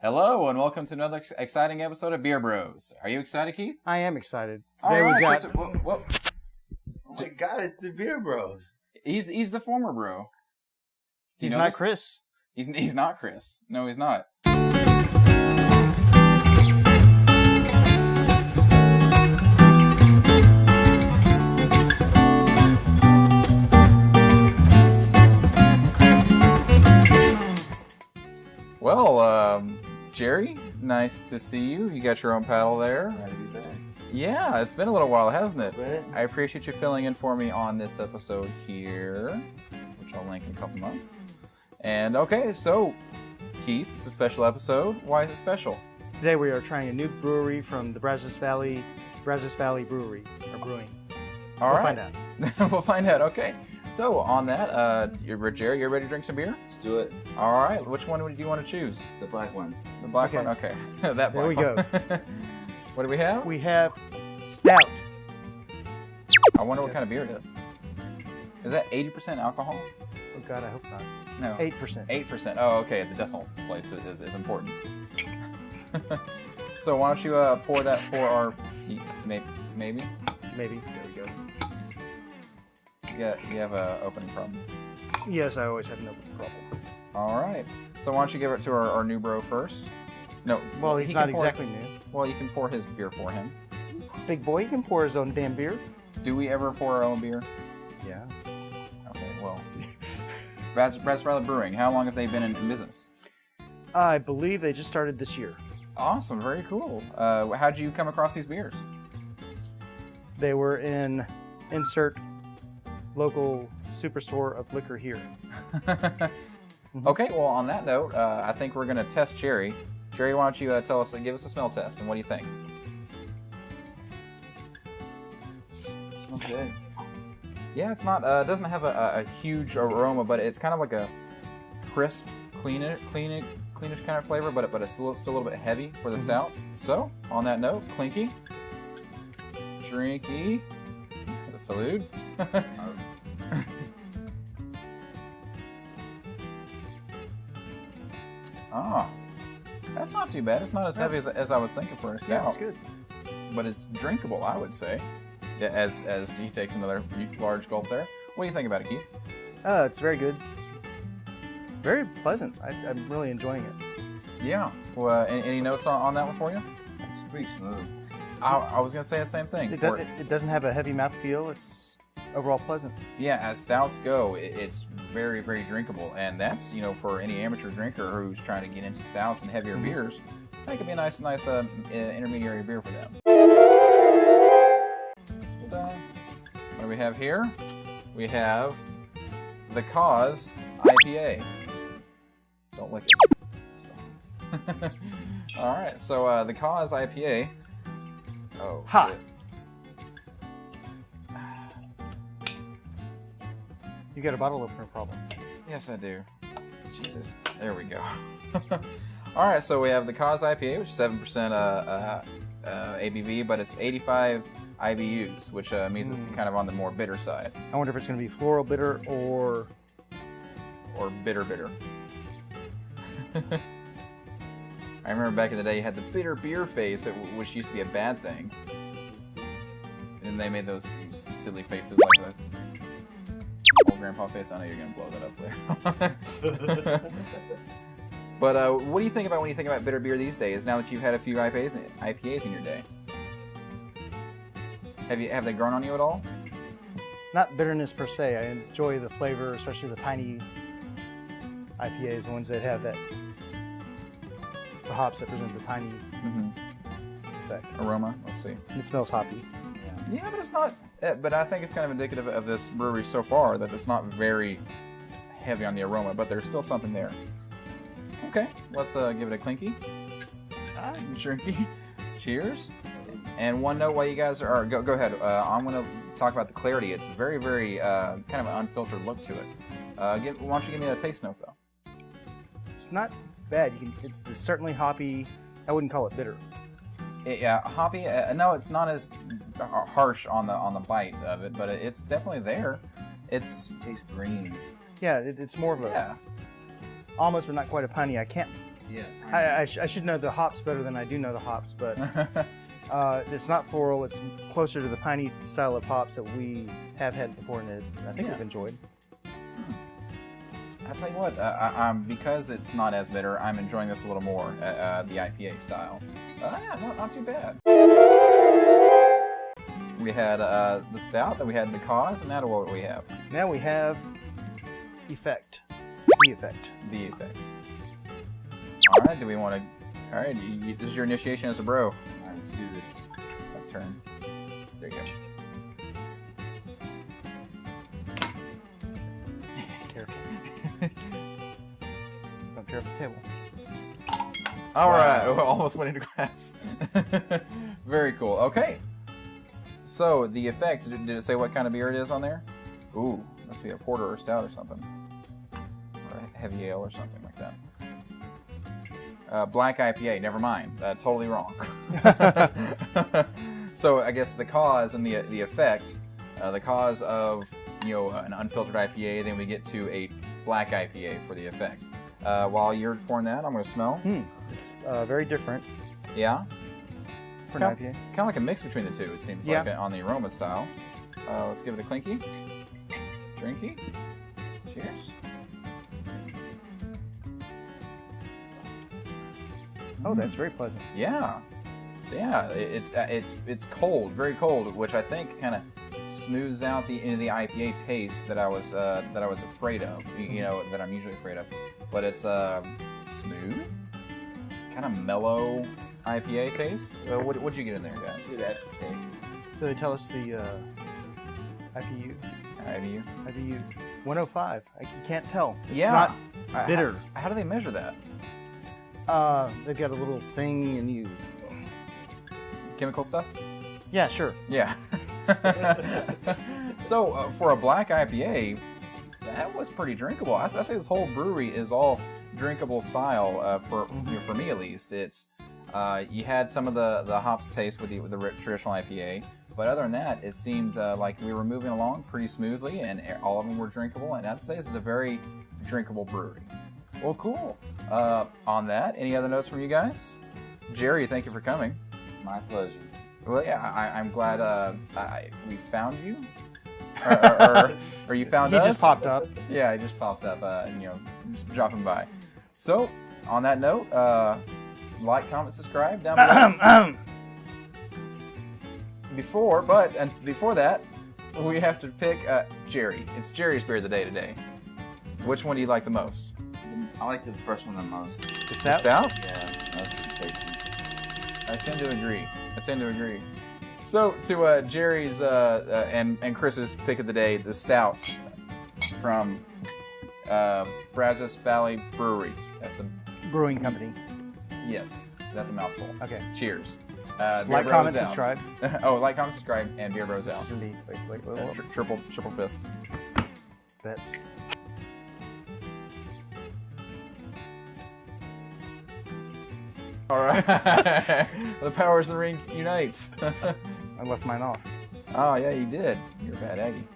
Hello, and welcome to another exciting episode of Beer Bros. Are you excited, Keith? I am excited. All Today right, we got... whoa. Oh my God, it's the Beer Bros. He's the former bro. Do you He's know not this? Chris. He's not Chris. No, he's not. Well, Jerry, nice to see you. You got your own paddle there. Glad to be back. Yeah, it's been a little while, hasn't it? Right? I appreciate you filling in for me on this episode here, which I'll link in a couple months. And okay, so Keith, it's a special episode. Why is it special? Today we are trying a new brewery from the Brazos Valley Brewing. All We'll right. find out. We'll find out. Okay. So on that, Jerry, you ready to drink some beer? Let's do it. All right. Which one do you want to choose? The black one. The black Okay. one. Okay. That black There we one. go. What do we have? We have Stout. I wonder what kind of beer it is. Is that 80% alcohol? Oh God, I hope not. No. 8%. 8%. Oh, okay. The decimal place is important. So why don't you pour that for our maybe? Maybe. There we go. Yeah, you have a opening problem. Yes, I always have an open problem. All right. So why don't you give it to our new bro first? No. Well, he's he not can pour- exactly new. Well, you can pour his beer for him. Big boy, he can pour his own damn beer. Do we ever pour our own beer? Yeah. Okay. Well, Brazos Valley Brewing. How long have they been in business? I believe they just started this year. Awesome. Very cool. How did you come across these beers? They were in insert local superstore of liquor here. Okay. Well, on that note, I think we're gonna test Jerry. Jerry, why don't you give us a smell test, and what do you think? Smells good. Yeah, it's not. It doesn't have a huge aroma, but it's kind of like a crisp, cleanish kind of flavor. But it's still a little bit heavy for the stout. So, on that note, clinky, drinky, the salute. Ah, that's not too bad. It's not as heavy as I was thinking for a Yeah, stout. it's good. But it's drinkable, I would say. Yeah, as he takes another large gulp there. What do you think about it, Keith? It's very good. Very pleasant. I'm really enjoying it. Yeah. Well, any notes on that one for you? It's pretty smooth. I was gonna say the same thing. It doesn't have a heavy mouthfeel. It's overall pleasant. Yeah, as stouts go, it's very, very drinkable, and that's for any amateur drinker who's trying to get into stouts and heavier beers, that could be a nice intermediary beer for them. What do we have here? We have the Cause IPA. Don't lick it. All right, so the Cause IPA. Oh. Ha! shit. You got a bottle opener problem. Yes, I do. Jesus. There we go. All right, so we have the Cause IPA, which is 7% ABV, but it's 85 IBUs, which means it's kind of on the more bitter side. I wonder if it's going to be floral bitter or bitter. I remember back in the day you had the bitter beer face, which used to be a bad thing. And they made those silly faces like the old grandpa face. I know you're going to blow that up there. But what do you think about when you think about bitter beer these days, now that you've had a few IPAs in your day? Have they grown on you at all? not bitterness per se. I enjoy the flavor, especially the piney IPAs, the ones that have the hops that present the piney effect. Aroma. Let's see. And it smells hoppy. Yeah, but it's not. But I think it's kind of indicative of this brewery so far that it's not very heavy on the aroma, but there's still something there. Okay, let's give it a clinky. Drinky. Cheers. And one note while you guys are go ahead. I'm going to talk about the clarity. It's very, very kind of an unfiltered look to it. Why don't you give me a taste note though? It's not bad. It's certainly hoppy. I wouldn't call it bitter. Yeah, hoppy. No, it's not as harsh on the bite of it, but it's definitely there. It tastes green. Yeah, it's more of a almost, but not quite a piney. I can't Yeah. I should know the hops better than I do know the hops, but it's not floral. It's closer to the piney style of hops that we have had before, and I think we've enjoyed. I'll tell you what, because it's not as bitter, I'm enjoying this a little more, the IPA style. Yeah, not too bad. We had the stout, then we had the cause, and now what we have? Now we have Effect. The Effect. The Effect. Alright, do we want to... Alright, this is your initiation as a bro. Alright, let's do this. Turn. There you go. Careful. Don't tear up the table. Alright, we almost went into glass. Very cool. Okay. So, the Effect, did it say what kind of beer it is on there? Ooh, must be a porter or stout or something. Or a heavy ale or something like that. Black IPA, never mind. Totally wrong. So, I guess the cause and the Effect, the cause of, an unfiltered IPA, then we get to a black IPA for the Effect. While you're pouring that, I'm going to smell. It's very different. Yeah? For an IPA. Kind of like a mix between the two, it seems like, on the aroma style. Let's give it a clinky. Drinky. Cheers. Oh, that's very pleasant. Yeah. Yeah, it's cold, very cold, which I think kind of smooths out the IPA taste that I was afraid of, that I'm usually afraid of. But it's smooth, kind of mellow IPA taste. What'd you get in there, guys? Good aftertaste. So they tell us the IPU. IPU 105. I can't tell. It's not bitter. How do they measure that? They've got a little thing, and you. Chemical stuff? Yeah, sure. Yeah. So for a black IPA, that was pretty drinkable. I say this whole brewery is all drinkable style for me at least. It's you had some of the hops taste with the traditional IPA, but other than that, it seemed like we were moving along pretty smoothly, and all of them were drinkable. And I'd say this is a very drinkable brewery. Well, cool. On that, any other notes from you guys? Jerry, thank you for coming. My pleasure. Well, yeah, I'm glad we found you. Or you found us. He just popped up. Yeah, he just popped up, just dropping by. So, on that note, like, comment, subscribe down below. Before that, we have to pick Jerry. It's Jerry's beer of the day today. Which one do you like the most? I like the first one the most. The stout? Yeah, that's pretty tasty. I tend to agree. So, to Jerry's and Chris's pick of the day, the stout from Brazos Valley Brewing. That's a brewing company. Yes, that's a mouthful. Okay. Cheers. Like, comment, subscribe. Oh, like, comment, subscribe, and Beer Bros out. Indeed. Wait. Triple fist. That's. All right. The powers of the ring unites. I left mine off. Oh, yeah, you did. You're a bad Aggie.